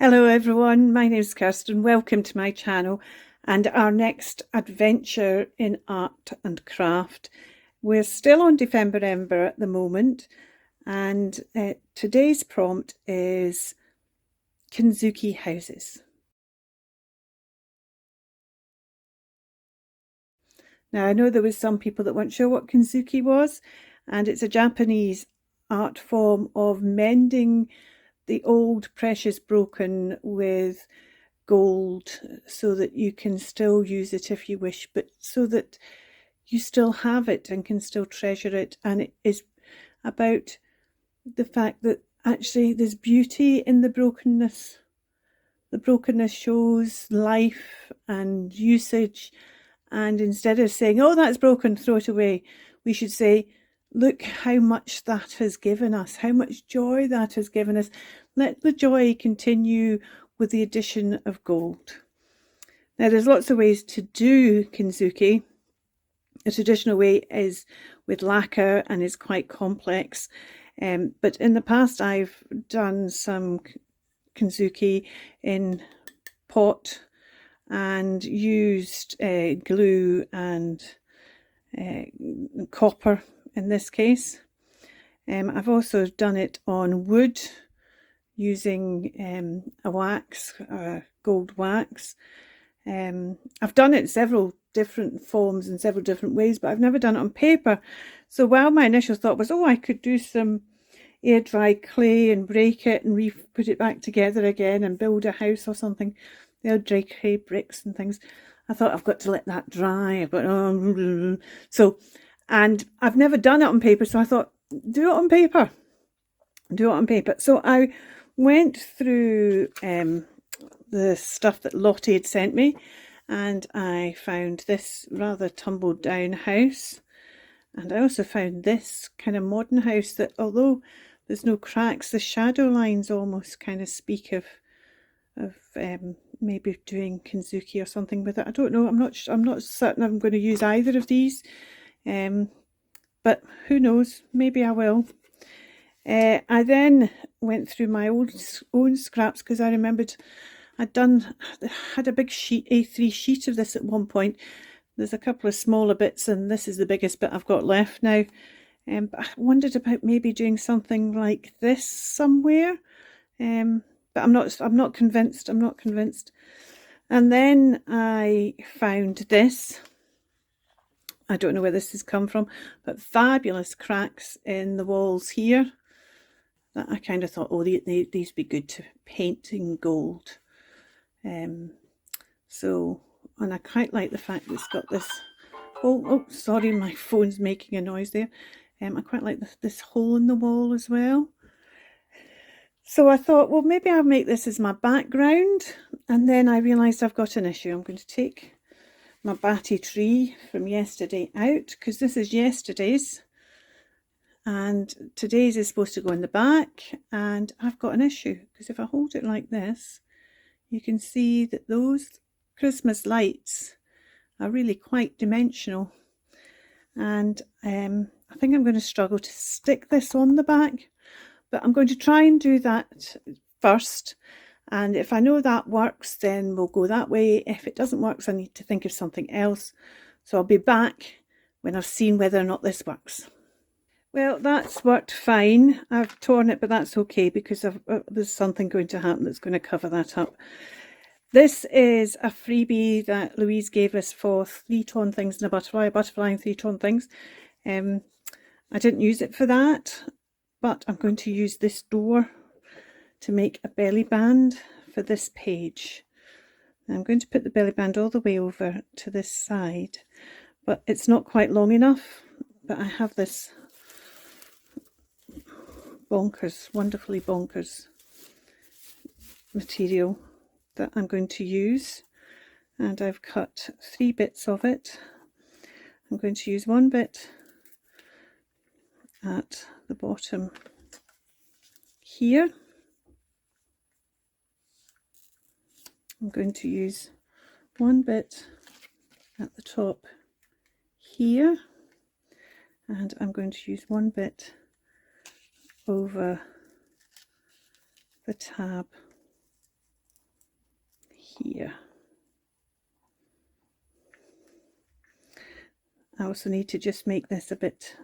Hello everyone, my name is Kirsten. Welcome to my channel and our next adventure in art and craft. We're still on Defender Ember at the moment, and today's prompt is Kintsugi Houses. Now I know there was some people that weren't sure what Kintsugi was, and it's a Japanese art form of mending the old precious broken with gold so that you can still use it if you wish, but so that you still have it and can still treasure it. And it is about the fact that actually there's beauty in the brokenness. The brokenness shows life and usage, and instead of saying, oh, that's broken, throw it away, we should say, look how much that has given us, how much joy that has given us. Let the joy continue with the addition of gold. Now there's lots of ways to do Kintsugi. The traditional way is with lacquer and is quite complex, but in the past I've done some Kintsugi in pot and used glue and copper in this case. I've also done it on wood using a wax, gold wax. I've done it several different forms in several different ways, but I've never done it on paper. So while my initial thought was, oh, I could do some air dry clay and break it and put it back together again and build a house or something, the air dry clay bricks and things, I thought I've got to let that dry. I've got and I've never done it on paper, so I thought, do it on paper. So I went through the stuff that Lottie had sent me, and I found this rather tumbled down house, and I also found this kind of modern house that, although there's no cracks, the shadow lines almost kind of speak of maybe doing Kintsugi or something with it. I don't know. I'm not certain I'm going to use either of these, but who knows? Maybe I will. I then went through my own scraps because I remembered had a big sheet, A3 sheet of this at one point. There's a couple of smaller bits, and this is the biggest bit I've got left now. But I wondered about maybe doing something like this somewhere. But I'm not convinced. And then I found this. I don't know where this has come from, but fabulous cracks in the walls here. That I kind of thought, oh, these be good to paint in gold. So, and I quite like the fact that it's got this, oh sorry, my phone's making a noise there. I quite like this hole in the wall as well. So I thought, well, maybe I'll make this as my background. And then I realised I've got an issue. I'm going to take my batty tree from yesterday out, because this is yesterday's. And today's is supposed to go in the back. And I've got an issue, because if I hold it like this, you can see that those Christmas lights are really quite dimensional, and I think I'm going to struggle to stick this on the back, but I'm going to try and do that first, and if I know that works, then we'll go that way. If it doesn't work, so I need to think of something else. So I'll be back when I've seen whether or not this works. Well, that's worked fine. I've torn it, but that's okay, because there's something going to happen that's going to cover that up. This is a freebie that Louise gave us for 3 torn things and a butterfly and 3 torn things. I didn't use it for that, but I'm going to use this door to make a belly band for this page. I'm going to put the belly band all the way over to this side, but it's not quite long enough. But I have this wonderfully bonkers material that I'm going to use, and I've cut 3 bits of it. I'm going to use 1 bit at the bottom here. I'm going to use 1 bit at the top here, and I'm going to use 1 bit over the tab here. I also need to just make this a bit,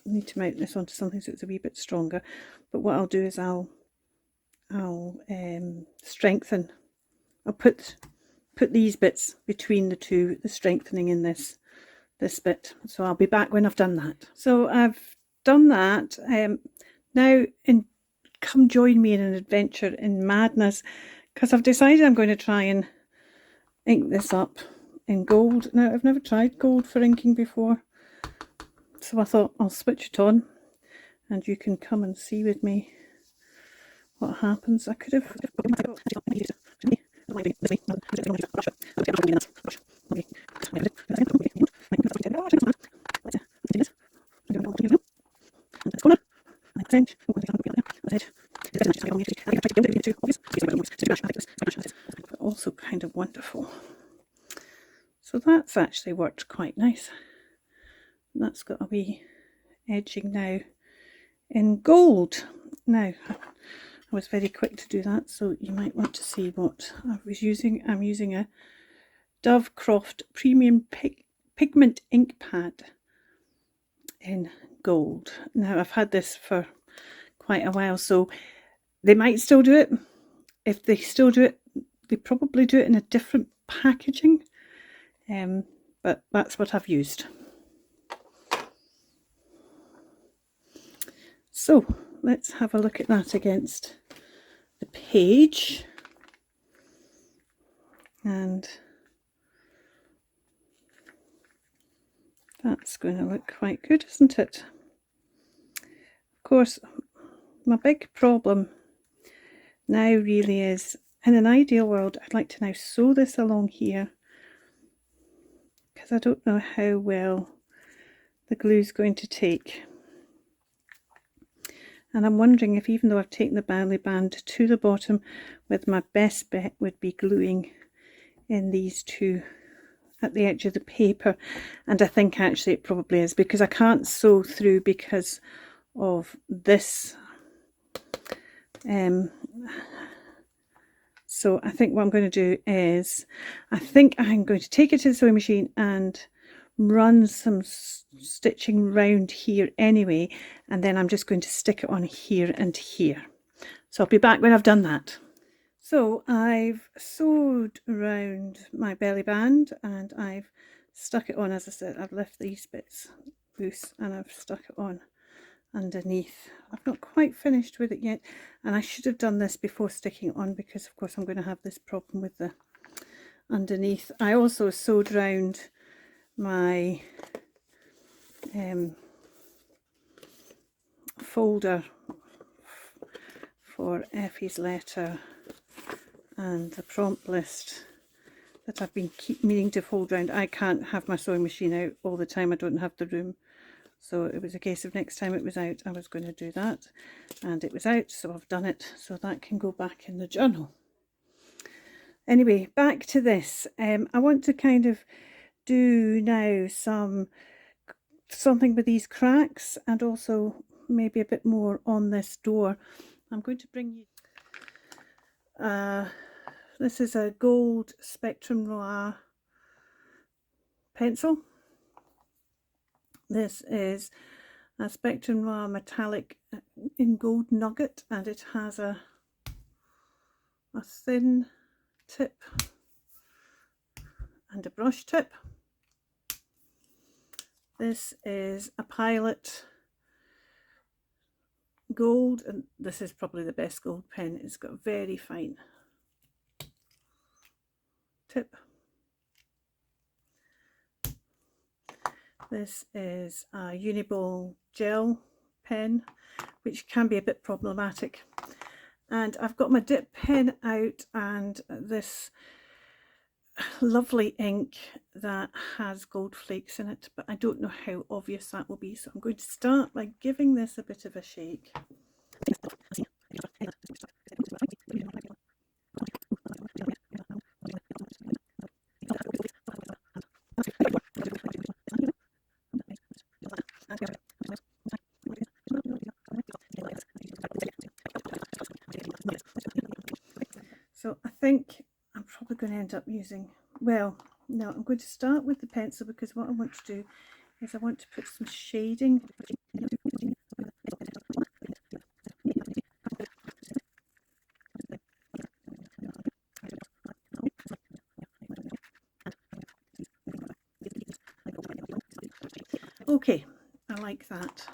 need to mount this onto something so it's a wee bit stronger. But what I'll do is I'll strengthen. I'll put these bits between the two, the strengthening in this bit. So I'll be back when I've done that. So I've done that. Now come join me in an adventure in madness, because I've decided I'm going to try and ink this up in gold. Now, I've never tried gold for inking before, so I thought I'll switch it on and you can come and see with me what happens. I could have but also kind of wonderful. So that's actually worked quite nice. That's got a wee edging now in gold. Now, I was very quick to do that, so you might want to see what I was using. I'm using a Dovecroft Premium Pigment Ink Pad in gold. Now, I've had this for quite a while, so they might still do it. If they still do it, they probably do it in a different packaging, but that's what I've used. So let's have a look at that against the page, and that's going to look quite good, isn't it? Of course, my big problem now really is, in an ideal world, I'd like to now sew this along here, because I don't know how well the glue is going to take. And I'm wondering if, even though I've taken the belly band to the bottom, with my best bet would be gluing in these two at the edge of the paper. And I think actually it probably is, because I can't sew through because of this. So I think what I'm going to do is, I think I'm going to take it to the sewing machine and run some stitching round here anyway, and then I'm just going to stick it on here and here. So I'll be back when I've done that. So I've sewed around my belly band and I've stuck it on. As I said, I've left these bits loose and I've stuck it on underneath. I've not quite finished with it yet, and I should have done this before sticking it on, because of course I'm going to have this problem with the underneath. I also sewed round my folder for Effie's letter and the prompt list that I've been meaning to fold round. I can't have my sewing machine out all the time, I don't have the room, so it was a case of next time it was out I was going to do that, and it was out, so I've done it, so that can go back in the journal. Anyway, back to this. I want to kind of do now something with these cracks, and also maybe a bit more on this door. I'm going to bring you this is a gold Spectrum Noir pencil. This is a Spectrum Noir metallic in gold nugget, and it has a thin tip and a brush tip. This is a Pilot gold, and this is probably the best gold pen. It's got a very fine tip. This is a Uniball gel pen, which can be a bit problematic. And I've got my dip pen out and this lovely ink that has gold flakes in it, but I don't know how obvious that will be, so I'm going to start by giving this a bit of a shake. So I think I'm probably going to end up using, well, no, I'm going to start with the pencil, because what I want to do is I want to put some shading. Okay, I like that.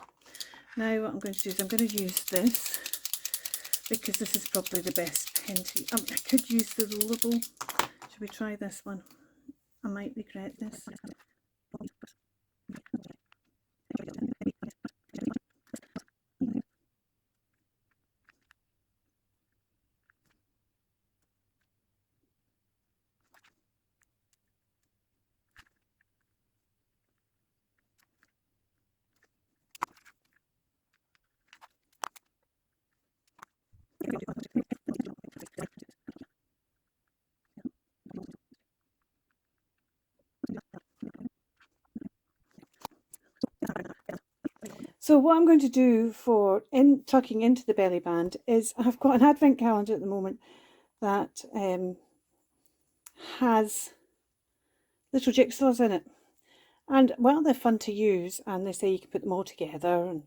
Now what I'm going to do is I'm going to use this, because this is probably the best pen to use. I could use the rollable. Should we try this one? I might regret this. So what I'm going to do for tucking into the belly band is, I've got an advent calendar at the moment that has little jigsaws in it, and well, they're fun to use, and they say you can put them all together,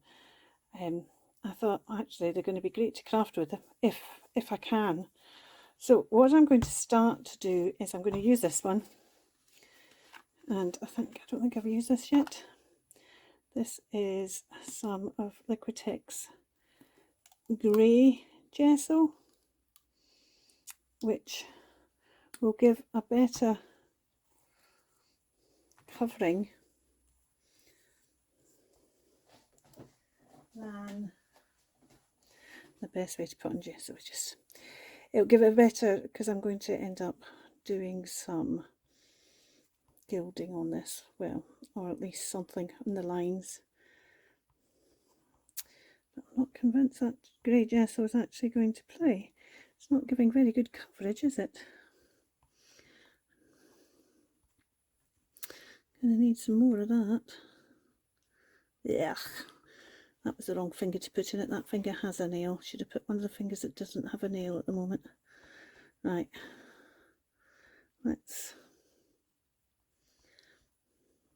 and I thought actually they're going to be great to craft with if I can. So what I'm going to start to do is I'm going to use this one, and I don't think I've used this yet. This is some of Liquitex grey gesso, which will give a better covering than the best way to put on gesso. It'll give it better, because I'm going to end up doing some gilding on this, well, or at least something on the lines. But I'm not convinced that grey gesso is actually going to play. It's not giving very good coverage, is it? Gonna need some more of that. Yeah, that was the wrong finger to put in it. That finger has a nail. Should have put one of the fingers that doesn't have a nail at the moment. Right, but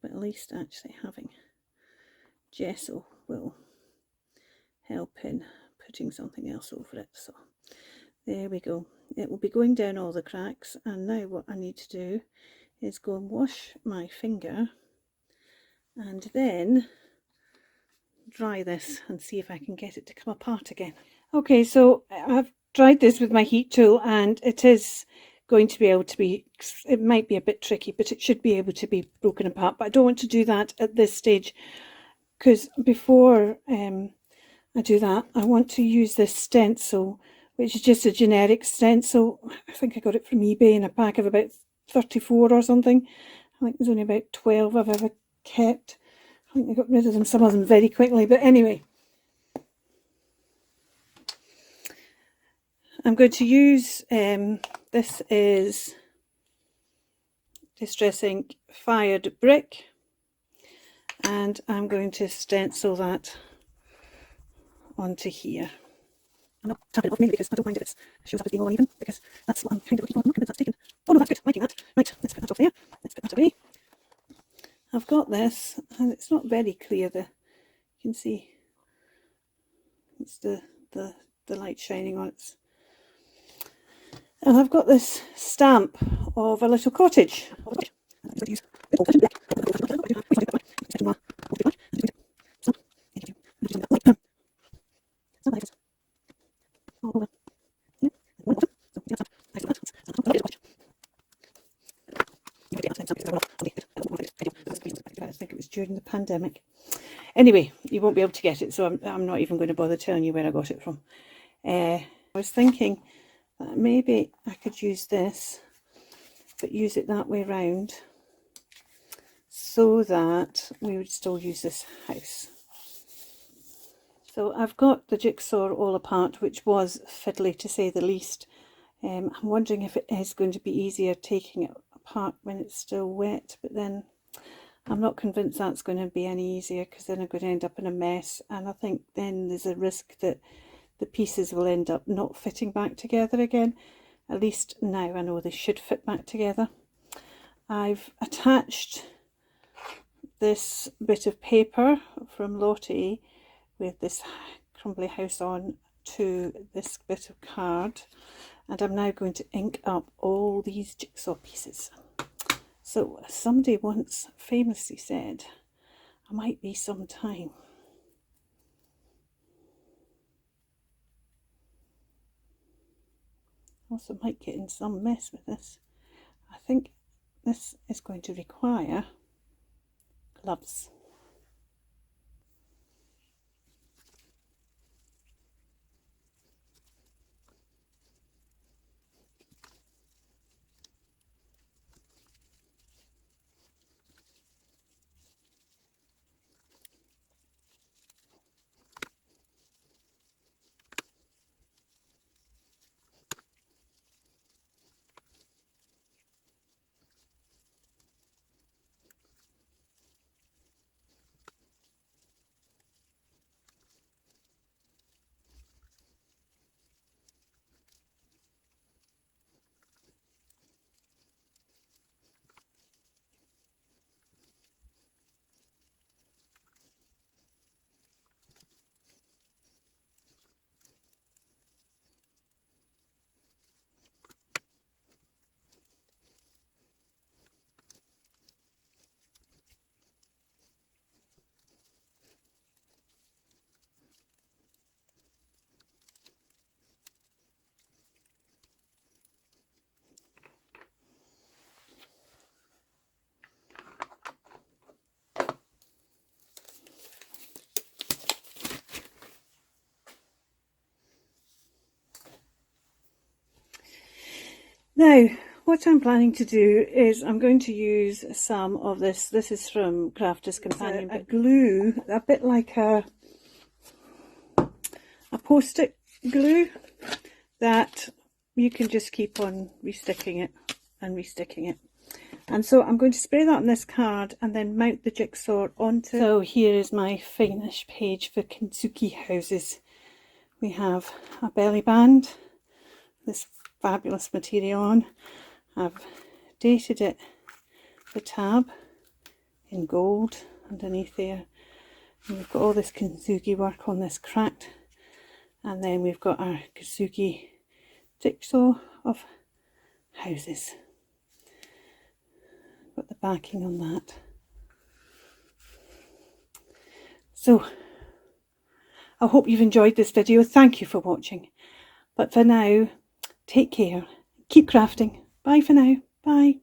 at least actually having gesso will help in putting something else over it. So there we go. It will be going down all the cracks, and now what I need to do is go and wash my finger and then dry this and see if I can get it to come apart again. Okay, so I've dried this with my heat tool, and it is going to be able to be, it might be a bit tricky, but it should be able to be broken apart. But I don't want to do that at this stage, because before I do that, I want to use this stencil, which is just a generic stencil. I think I got it from eBay in a pack of about 34 or something. I think there's only about 12 I've ever kept. I think I got rid of them, some of them very quickly, but anyway. I'm going to use, this is Distress Ink Fired Brick, and I'm going to stencil that onto here. I'm not tapping it off mainly because I don't mind if it shows up as being all uneven, because that's what I'm kind of looking for. I'm not convinced that's taken. Oh no, that's good, liking that. Right, let's put that off there. Let's put that away. I've got this, and it's not very clear. You can see it's the light shining on it. And I've got this stamp of a little cottage. I think it was during the pandemic. Anyway, you won't be able to get it, so I'm not even going to bother telling you where I got it from. I was thinking that maybe I could use this, but use it that way round, so that we would still use this house. So I've got the jigsaw all apart, which was fiddly to say the least. I'm wondering if it is going to be easier taking it apart when it's still wet, but then I'm not convinced that's going to be any easier, because then I'm going to end up in a mess, and I think then there's a risk that the pieces will end up not fitting back together again. At least now I know they should fit back together. I've attached this bit of paper from Lottie with this crumbly house on to this bit of card, and I'm now going to ink up all these jigsaw pieces. So somebody once famously said, I might be some time. Also might get in some mess with this. I think this is going to require gloves. Now, what I'm planning to do is I'm going to use some of this. This is from Crafter's Companion. A glue, a bit like a post-it glue that you can just keep on resticking it and resticking it. And so I'm going to spray that on this card and then mount the jigsaw onto. So here is my finish page for Kintsugi Houses. We have a belly band, this fabulous material on. I've dated it, the tab, in gold underneath there. And we've got all this Kintsugi work on this cracked. And then we've got our Kintsugi jigsaw of houses. Got the backing on that. So I hope you've enjoyed this video. Thank you for watching. But for now, take care. Keep crafting. Bye for now. Bye.